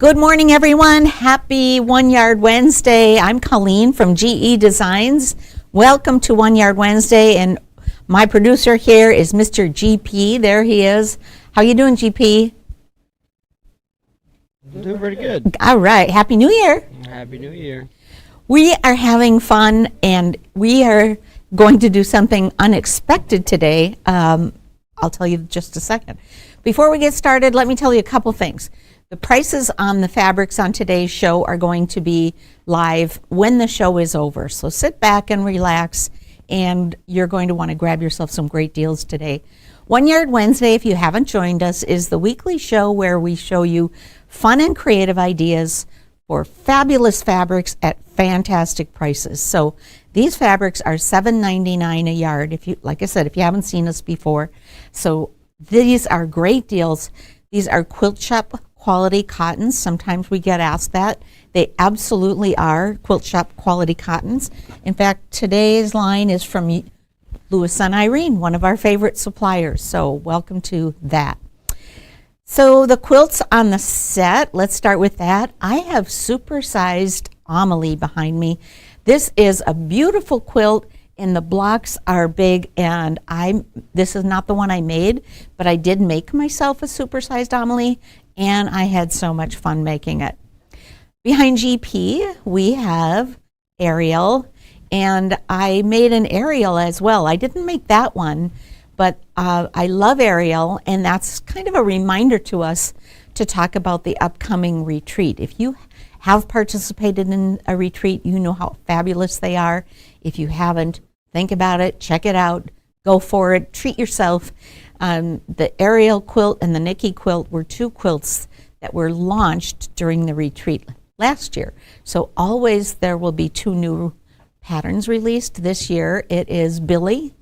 Good morning, everyone. Happy One Yard Wednesday. I'm Colleen from GEDesigns. Welcome to One Yard Wednesday, and my producer here is Mr. GP. There he is. How you doing, GP? I'm doing pretty good. All right. Happy New Year. Happy New Year. We are having fun, and we are going to do something unexpected today. I'll tell you in just a second. Before we get started, let me tell you a couple things. The prices on the fabrics on today's show are going to be live when the show is over. So sit back and relax, and you're going to want to grab yourself some great deals today. One Yard Wednesday, if you haven't joined us, is the weekly show where we show you fun and creative ideas for fabulous fabrics at fantastic prices. So these fabrics are $7.99 a yard, if you, like I said, if you haven't seen us before. So these are great deals. These are quilt shop quality cottons. Sometimes we get asked that. They absolutely are quilt shop quality cottons. In fact, today's line is from Louis and Irene, one of our favorite suppliers. So welcome to that. So the quilts on the set, let's start with that. I have Supersized Amalie behind me. This is a beautiful quilt, and the blocks are big, and this is not the one I made, but I did make myself a Supersized Amalie, and I had so much fun making it. Behind GP, we have Ariel, and I made an Ariel as well. I didn't make that one, but I love Ariel, and that's kind of a reminder to us to talk about the upcoming retreat. If you have participated in a retreat, you know how fabulous they are. If you haven't, think about it, check it out, go for it, treat yourself. The Ariel quilt and the Nikki quilt were two quilts that were launched during the retreat last year. So always there will be two new patterns released. This year it is Billy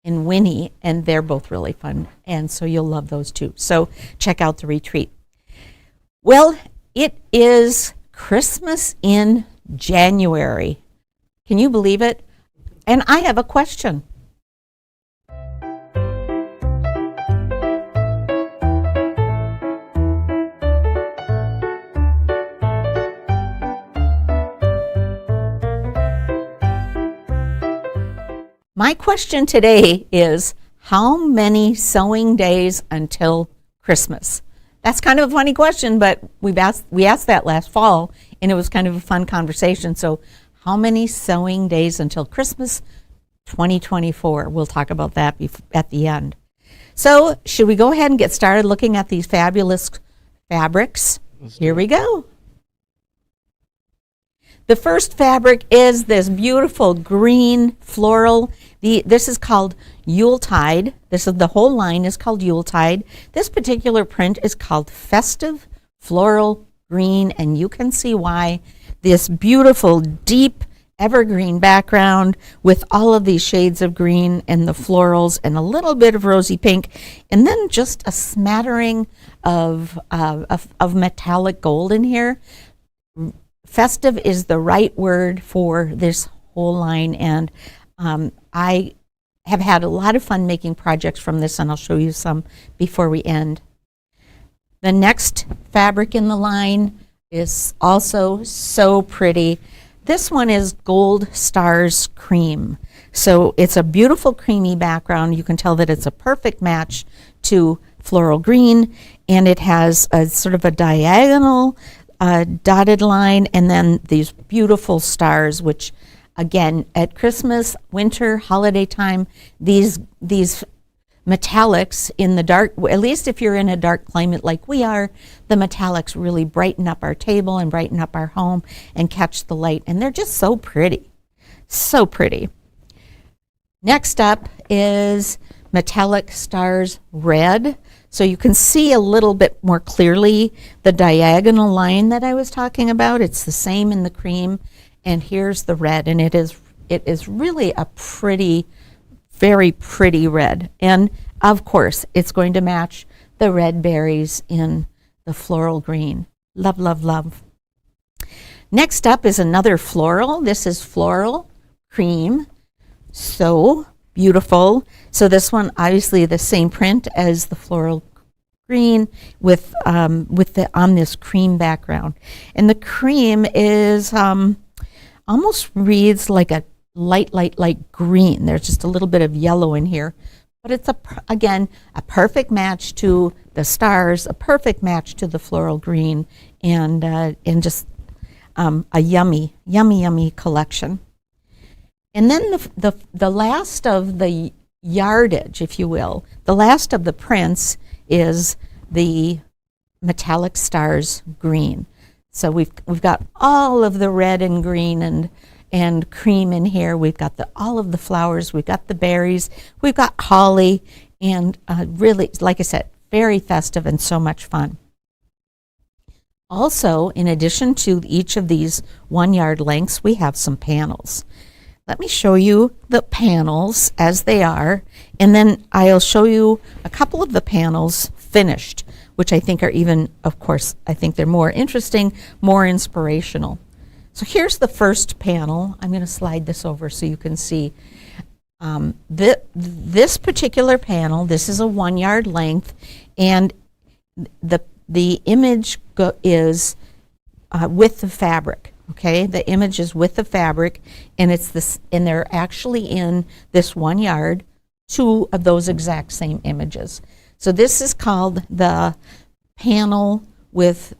and Winnie, and they're both really fun, and so you'll love those too. So check out the retreat. Well, it is Christmas in January. Can you believe it? And I have a question. My question today is, how many sewing days until Christmas? That's kind of a funny question, but we asked that last fall, and it was kind of a fun conversation. So how many sewing days until Christmas 2024? We'll talk about that at the end. So should we go ahead and get started looking at these fabulous fabrics? Here we go. The first fabric is this beautiful green floral. This is called Yuletide. The whole line is called Yuletide. This particular print is called Festive Floral Green, and you can see why. This beautiful, deep, evergreen background with all of these shades of green and the florals and a little bit of rosy pink, and then just a smattering of metallic gold in here. Festive is the right word for this whole line, and I have had a lot of fun making projects from this, and I'll show you some before we end. The next fabric in the line is also so pretty. This one is Gold Stars Cream. So it's a beautiful creamy background. You can tell that it's a perfect match to floral green, and it has a sort of a diagonal dotted line, and then these beautiful stars, which again at Christmas, winter, holiday time, these metallics in the dark, at least if you're in a dark climate like we are, the metallics really brighten up our table and brighten up our home and catch the light, and they're just so pretty, so pretty. Next up is Metallic Stars Red. So you can see a little bit more clearly the diagonal line that I was talking about. It's the same in the cream, and here's the red, and it is really a pretty, very pretty red. And of course, it's going to match the red berries in the floral green. Love, love, love. Next up is another floral. This is Floral Cream. So beautiful. So this one, obviously the same print as the floral green with the on this cream background. And the cream is almost reads like a light green. There's just a little bit of yellow in here. But it's, again, a perfect match to the stars, a perfect match to the floral green, and just a yummy collection. And then the last of the yardage, if you will, the last of the prints is the metallic stars green. So we've got all of the red and green and cream in here. We've got all of the flowers. We've got the berries. We've got holly, and really, like I said, very festive and so much fun. Also, in addition to each of these 1 yard lengths, we have some panels. Let me show you the panels as they are, and then I'll show you a couple of the panels finished, which I think are even, of course, I think they're more interesting, more inspirational. So here's the first panel. I'm going to slide this over so you can see. This particular panel, this is a 1 yard length, and the image is with the fabric. Okay, the image is with the fabric, and it's this, and they're actually in this 1 yard, 2 of those exact same images. So this is called the panel with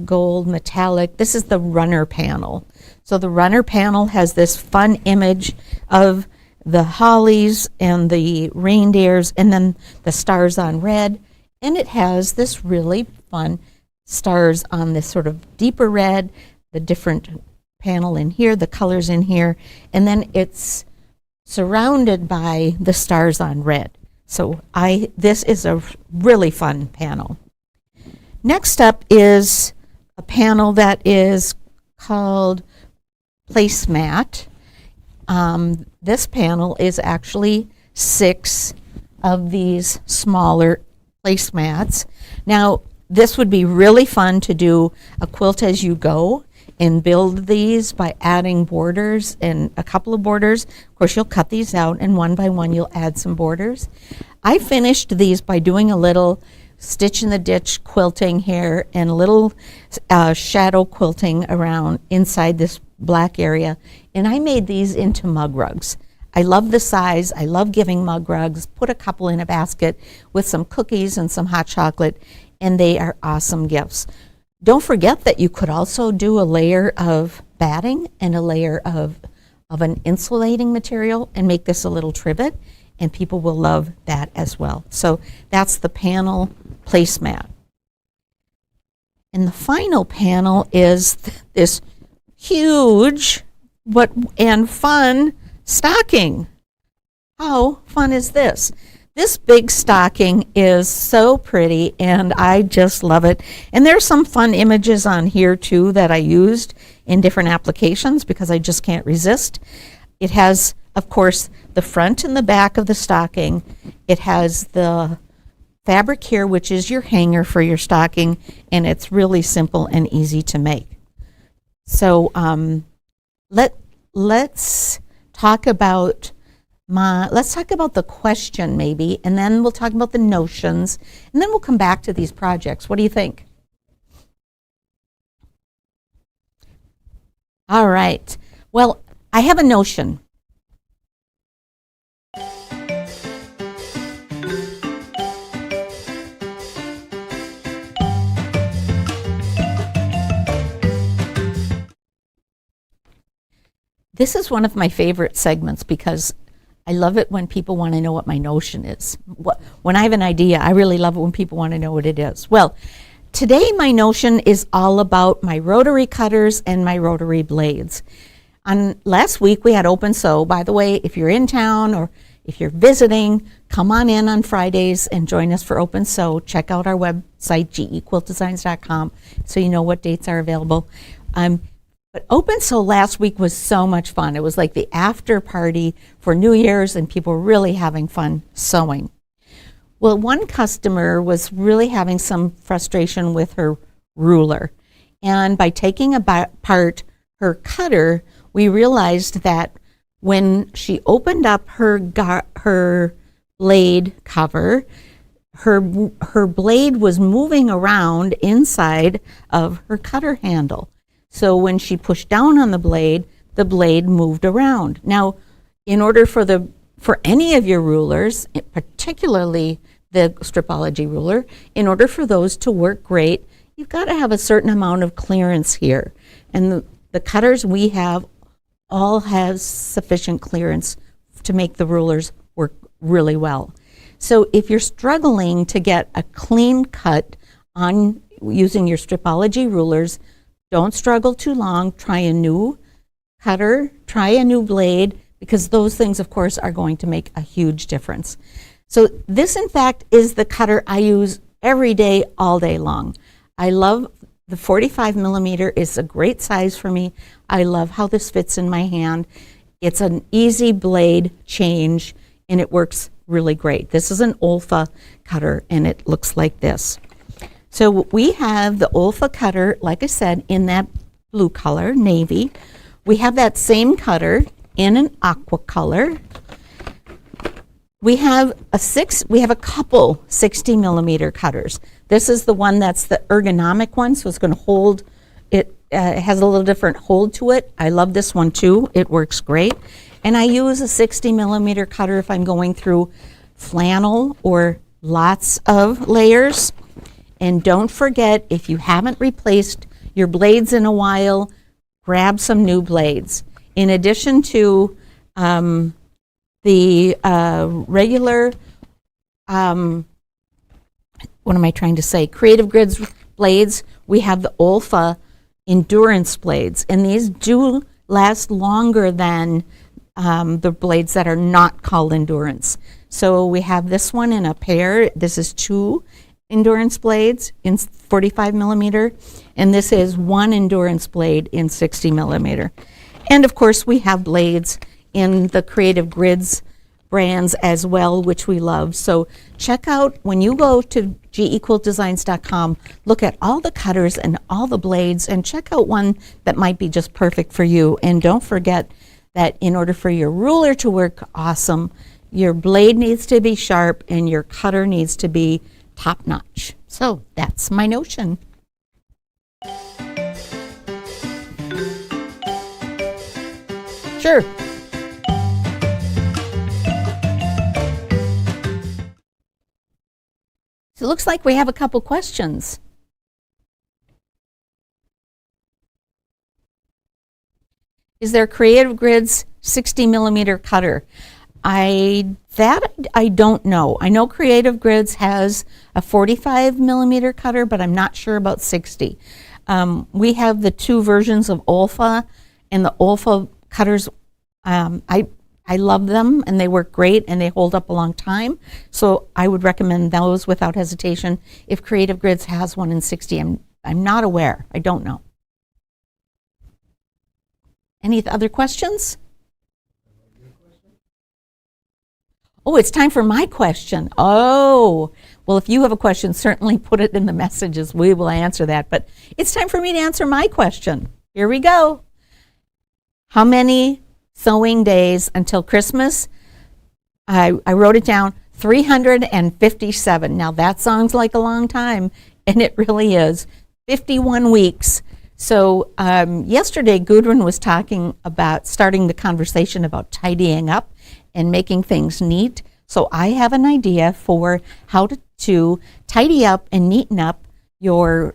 gold metallic. This is the runner panel. So the runner panel has this fun image of the hollies and the reindeers, and then the stars on red, and it has this really fun stars on this sort of deeper red, the different panel in here, the colors in here, and then it's surrounded by the stars on red. So this is a really fun panel. Next up is a panel that is called Placemat. This panel is actually 6 of these smaller placemats. Now, this would be really fun to do a quilt as you go and build these by adding borders and a couple of borders. Of course, you'll cut these out, and one by one you'll add some borders. I finished these by doing a little stitch in the ditch quilting here and a little shadow quilting around inside this black area, and I made these into mug rugs. I love the size. I love giving mug rugs. Put a couple in a basket with some cookies and some hot chocolate, and they are awesome gifts. Don't forget that you could also do a layer of batting and a layer of an insulating material and make this a little trivet, and people will love that as well. So that's the panel placemat. And the final panel is this huge and fun stocking. How fun is this? This big stocking is so pretty, and I just love it. And there's some fun images on here too that I used in different applications because I just can't resist. It has, of course, the front and the back of the stocking. It has the fabric here, which is your hanger for your stocking, and it's really simple and easy to make. So let's talk about the question maybe, and then we'll talk about the notions, and then we'll come back to these projects. What do you think? All right. Well, I have a notion. This is one of my favorite segments because I love it when people want to know what my notion is. When I have an idea, I really love it when people want to know what it is. Well, today my notion is all about my rotary cutters and my rotary blades. Last week we had Open Sew. By the way, if you're in town or if you're visiting, come on in on Fridays and join us for Open Sew. Check out our website, gequiltdesigns.com, so you know what dates are available. But Open Sew last week was so much fun. It was like the after party for New Year's, and people were really having fun sewing. Well, one customer was really having some frustration with her ruler. And by taking apart her cutter, we realized that when she opened up her blade cover, her blade was moving around inside of her cutter handle. So when she pushed down on the blade moved around. Now, in order for any of your rulers, particularly the Stripology ruler, in order for those to work great, you've got to have a certain amount of clearance here. And the cutters we have all have sufficient clearance to make the rulers work really well. So if you're struggling to get a clean cut on using your Stripology rulers, don't struggle too long. Try a new cutter, try a new blade, because those things, of course, are going to make a huge difference. So this, in fact, is the cutter I use every day, all day long. I love the 45 millimeter. Is a great size for me. I love how this fits in my hand. It's an easy blade change, and it works really great. This is an Olfa cutter, and it looks like this. So we have the Olfa cutter, like I said, in that blue color, navy. We have that same cutter in an aqua color. We have a couple 60 millimeter cutters. This is the one that's the ergonomic one, so it's going to hold. It has a little different hold to it. I love this one too. It works great. And I use a 60 millimeter cutter if I'm going through flannel or lots of layers. And don't forget, if you haven't replaced your blades in a while, grab some new blades. In addition to the regular, Creative Grids blades, we have the Olfa endurance blades, and these do last longer than the blades that are not called endurance. So we have this one in a pair. This is 2 endurance blades in 45 millimeter, and this is 1 endurance blade in 60 millimeter. And of course, we have blades in the Creative Grids brands as well, which we love. So check out, when you go to GEQuiltDesigns.com, look at all the cutters and all the blades, and check out one that might be just perfect for you. And don't forget that in order for your ruler to work awesome, your blade needs to be sharp and your cutter needs to be top-notch. So that's my notion. Sure. So it looks like we have a couple questions. Is there Creative Grids 60 millimeter cutter? I don't know. I know Creative Grids has a 45 millimeter cutter, but I'm not sure about 60. We have the 2 versions of Olfa, and the Olfa cutters, I love them, and they work great, and they hold up a long time. So I would recommend those without hesitation. If Creative Grids has one in 60, I'm not aware. I don't know. Any other questions? Oh, it's time for my question. Oh, well, if you have a question, certainly put it in the messages. We will answer that. But it's time for me to answer my question. Here we go. How many sewing days until Christmas? I wrote it down, 357. Now that sounds like a long time, and it really is. 51 weeks. So yesterday, Gudrun was talking about starting the conversation about tidying up and making things neat. So I have an idea for how to tidy up and neaten up your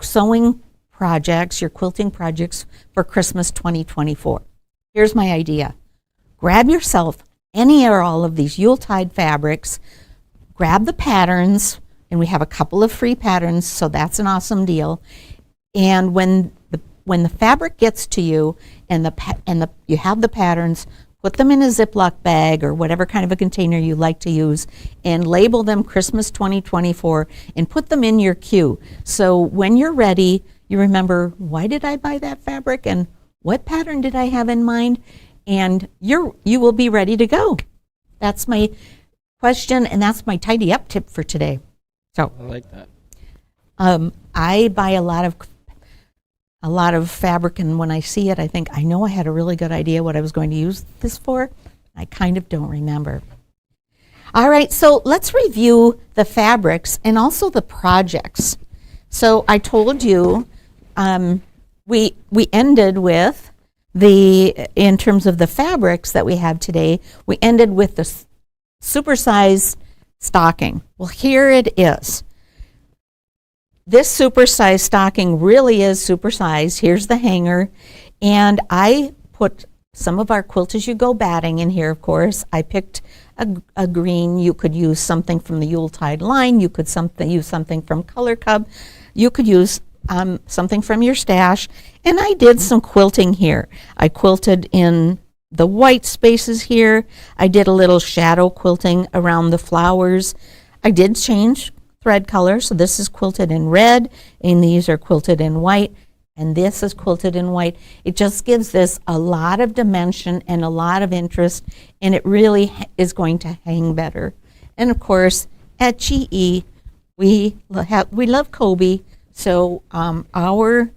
sewing projects, your quilting projects for Christmas 2024. Here's my idea. Grab yourself any or all of these Yuletide fabrics, grab the patterns, and we have a couple of free patterns, so that's an awesome deal. And when the fabric gets to you and you have the patterns, put them in a Ziploc bag or whatever kind of a container you like to use, and label them Christmas 2024 and put them in your queue. So when you're ready, you remember, why did I buy that fabric and what pattern did I have in mind? And you will be ready to go. That's my question, and that's my tidy up tip for today. So I like that. I buy a lot of fabric, and when I see it, I think, I know I had a really good idea what I was going to use this for. I kind of don't remember. All right, so let's review the fabrics and also the projects. So I told you we ended with in terms of the fabrics that we have today, we ended with the supersized stocking. Well, here it is. This supersized stocking really is supersized. Here's the hanger, and I put some of our Quilt As You Go batting in here, of course. I picked a green. You could use something from the Yuletide line. You could use something from Color Cub. You could use something from your stash. And I did some quilting here. I quilted in the white spaces here. I did a little shadow quilting around the flowers. I did change thread color, so this is quilted in red, and these are quilted in white, and this is quilted in white. It just gives this a lot of dimension and a lot of interest, and it really is going to hang better. And of course, at GE, we love Kobe, so our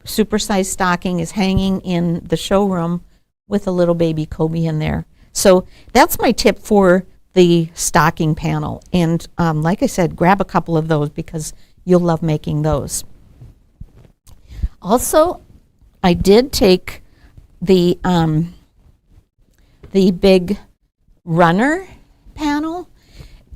supersized stocking is hanging in the showroom with a little baby Kobe in there. So that's my tip for the stocking panel. And like I said, grab a couple of those because you'll love making those. Also, I did take the big runner panel,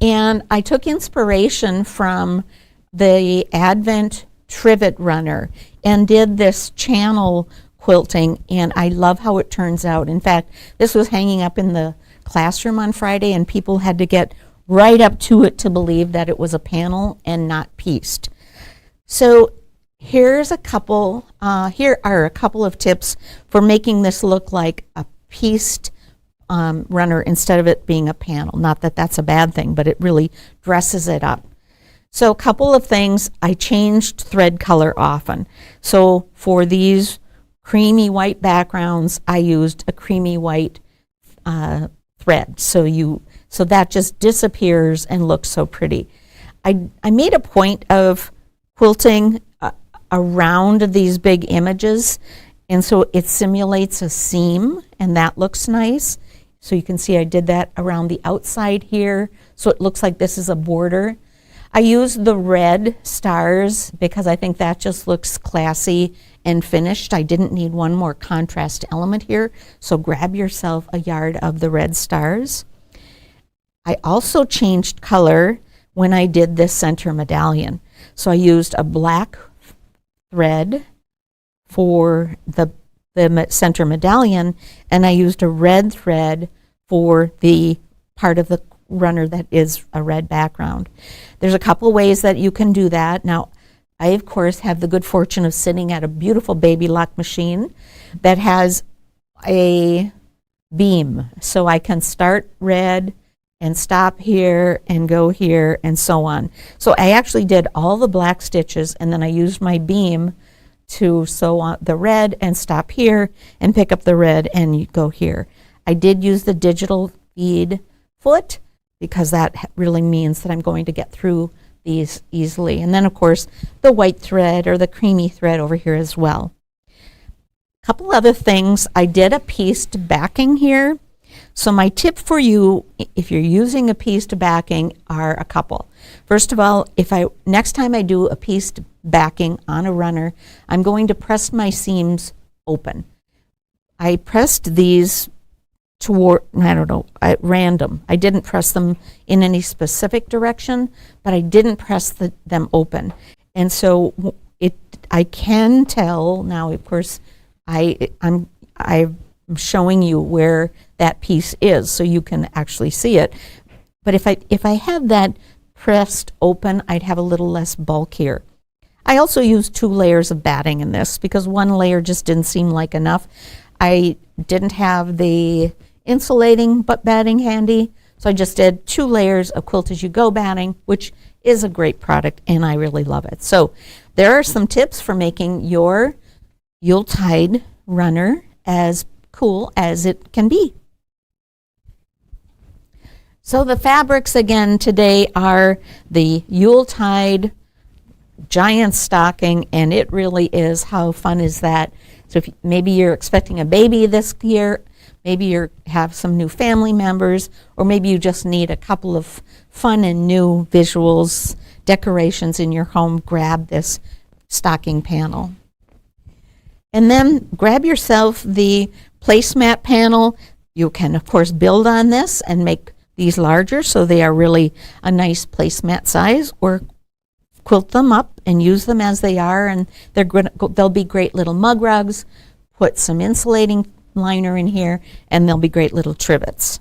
and I took inspiration from the Advent trivet runner and did this channel quilting, and I love how it turns out. In fact, this was hanging up in the classroom on Friday, and people had to get right up to it to believe that it was a panel and not pieced. So here's a couple, here are a couple of tips for making this look like a pieced runner instead of it being a panel. Not that that's a bad thing, but it really dresses it up. So a couple of things, I changed thread color often. So for these creamy white backgrounds, I used a creamy white thread. So that just disappears and looks so pretty. I made a point of quilting around these big images, and so it simulates a seam, and that looks nice. So you can see I did that around the outside here, so it looks like this is a border. I used the red stars because I think that just looks classy and finished. I didn't need one more contrast element here, so grab yourself a yard of the red stars. I also changed color when I did this center medallion. So I used a black thread for the center medallion, and I used a red thread for the part of the runner that is a red background. There's a couple ways that you can do that. Now, I, of course, have the good fortune of sitting at a beautiful baby lock machine that has a beam. So I can start red and stop here and go here and so on. So I actually did all the black stitches, and then I used my beam to sew on the red and stop here and pick up the red and go here. I did use the digital feed foot because that really means that I'm going to get through these easily. And then, of course, the white thread or the creamy thread over here as well. A couple other things. I did a pieced backing here. So my tip for you, if you're using a pieced backing, are a couple. First of all, next time I do a pieced backing on a runner, I'm going to press my seams open. I pressed these toward, at random. I didn't press them in any specific direction, but I didn't press them open. And so I can tell now, of course, I'm showing you where that piece is so you can actually see it. But if I had that pressed open, I'd have a little less bulk here. I also used 2 layers of batting in this because 1 layer just didn't seem like enough. I didn't have the insulating batting handy, so I just did 2 layers of Quilt As You Go batting, which is a great product and I really love it. So there are some tips for making your Yuletide runner as cool as it can be. So the fabrics again today are the Yuletide giant stocking, and it really is. How fun is that? So if maybe you're expecting a baby this year, maybe you have some new family members, or maybe you just need a couple of fun and new visuals, decorations in your home, grab this stocking panel. And then grab yourself the placemat panel. You can, of course, build on this and make these larger so they are really a nice placemat size, or quilt them up and use them as they are, and they'll be great little mug rugs. Put some insulating liner in here, and they'll be great little trivets.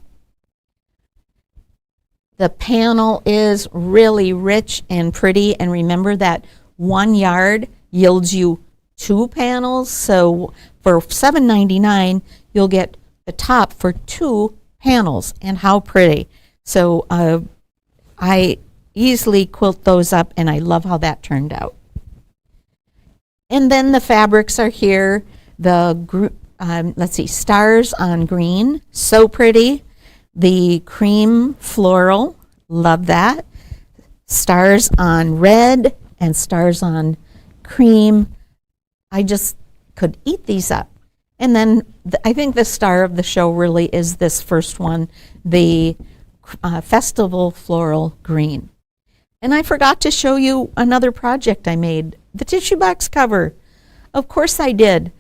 The panel is really rich and pretty, and remember that 1 yard yields you 2 panels, so for $7.99 you'll get the top for 2 panels, and how pretty. So I easily quilt those up, and I love how that turned out. And then the fabrics are here. The let's see, stars on green, so pretty. The cream floral, love that. Stars on red and stars on cream. I just could eat these up. And then I think the star of the show really is this first one, the festival floral green. And I forgot to show you another project I made, the tissue box cover. Of course I did.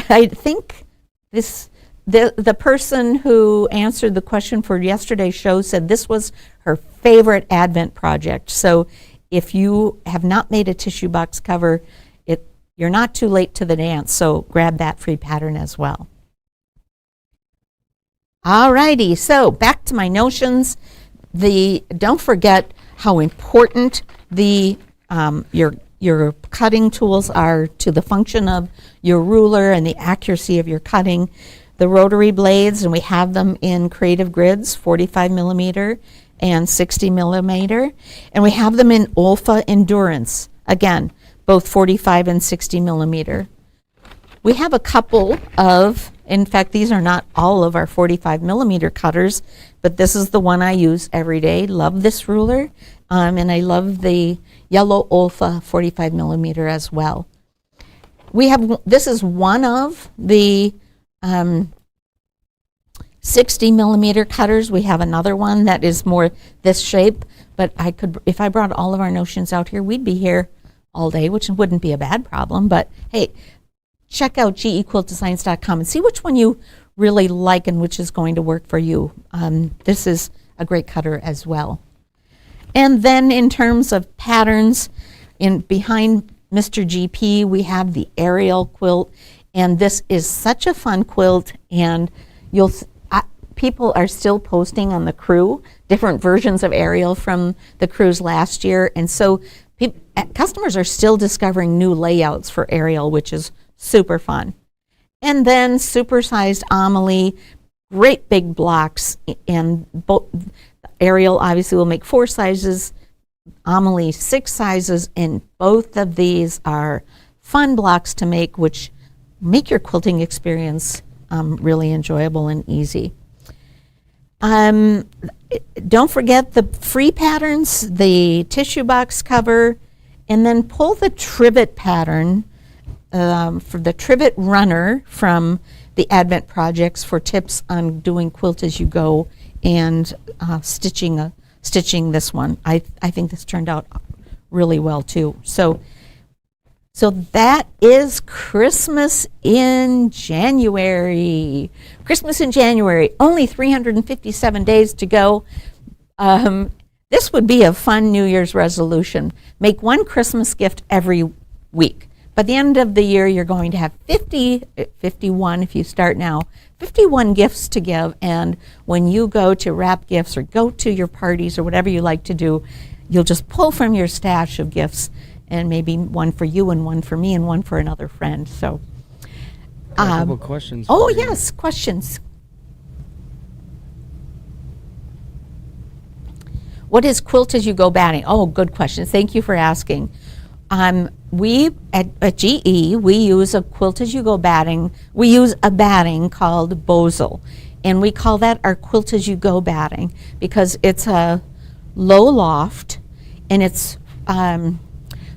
I think the person who answered the question for yesterday's show said this was her favorite Advent project. So if you have not made a tissue box cover, you're not too late to the dance, so grab that free pattern as well. Alrighty, so back to my notions. Don't forget how important your cutting tools are to the function of your ruler and the accuracy of your cutting. The rotary blades, and we have them in Creative Grids, 45 millimeter and 60 millimeter, and we have them in Olfa Endurance, again, both 45 and 60 millimeter. We have a couple of, in fact, these are not all of our 45 millimeter cutters, but this is the one I use every day. Love this ruler, and I love the yellow Olfa 45 millimeter as well. This is one of the 60 millimeter cutters. We have another one that is more this shape, but if I brought all of our notions out here, we'd be here all day, which wouldn't be a bad problem. But hey, check out GEQuiltDesigns.com and see which one you really like and which is going to work for you. This is a great cutter as well. And then in terms of patterns, behind Mr. GP, we have the Ariel quilt, and this is such a fun quilt, and people are still posting on the crew different versions of Ariel from the crews last year, and so customers are still discovering new layouts for Ariel, which is super fun. And then Supersized Amalie, great big blocks, and Ariel obviously will make 4 sizes, Amalie 6 sizes, and both of these are fun blocks to make, which make your quilting experience really enjoyable and easy. Don't forget the free patterns, the tissue box cover, and then pull the trivet pattern for the trivet runner from the Advent projects for tips on doing quilt as you go and stitching this one. I think this turned out really well too. So that is Christmas in January. Christmas in January, only 357 days to go. This would be a fun New Year's resolution. Make one Christmas gift every week. By the end of the year, you're going to have 51 if you start now, 51 gifts to give. And when you go to wrap gifts or go to your parties or whatever you like to do, you'll just pull from your stash of gifts, and maybe one for you and one for me and one for another friend. So, a couple questions. Oh, yes, questions. What is quilt as you go batting? Oh, good question. Thank you for asking. We at GE, we use a quilt as you go batting. We use a batting called Bosel, and we call that our quilt as you go batting because it's a low loft and it's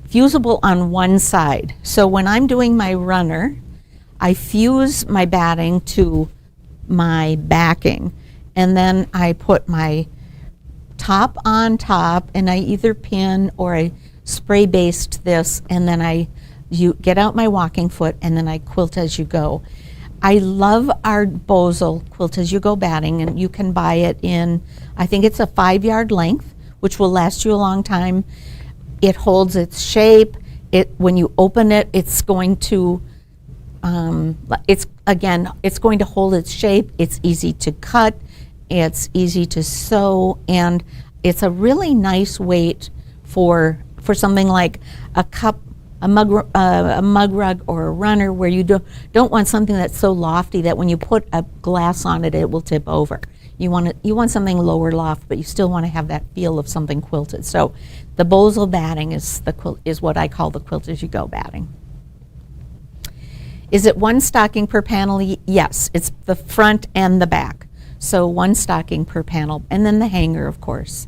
fusible on one side. So when I'm doing my runner, I fuse my batting to my backing. And then I put my top on top, and I either pin or I spray baste this, and then you get out my walking foot, and then I quilt as you go. I love our Bosal quilt as you go batting, and you can buy it in, I think it's a 5-yard length, which will last you a long time. It holds its shape. When you open it, it's going to going to hold its shape. It's easy to cut. It's easy to sew, and it's a really nice weight for something like a cup, a mug rug, or a runner, where you don't want something that's so lofty that when you put a glass on it, it will tip over. You want something lower loft, but you still want to have that feel of something quilted. So the Bosal batting is what I call the quilt as you go batting. Is it one stocking per panel? Yes, it's the front and the back. So one stocking per panel, and then the hanger, of course.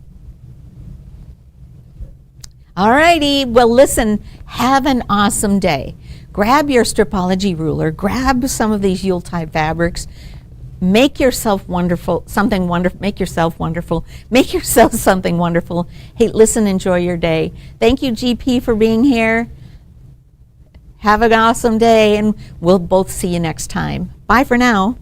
All righty, well listen, have an awesome day. Grab your Stripology ruler, grab some of these Yuletide fabrics, make yourself wonderful, make yourself wonderful, make yourself something wonderful. Hey, listen, enjoy your day. Thank you, GP, for being here. Have an awesome day, and we'll both see you next time. Bye for now.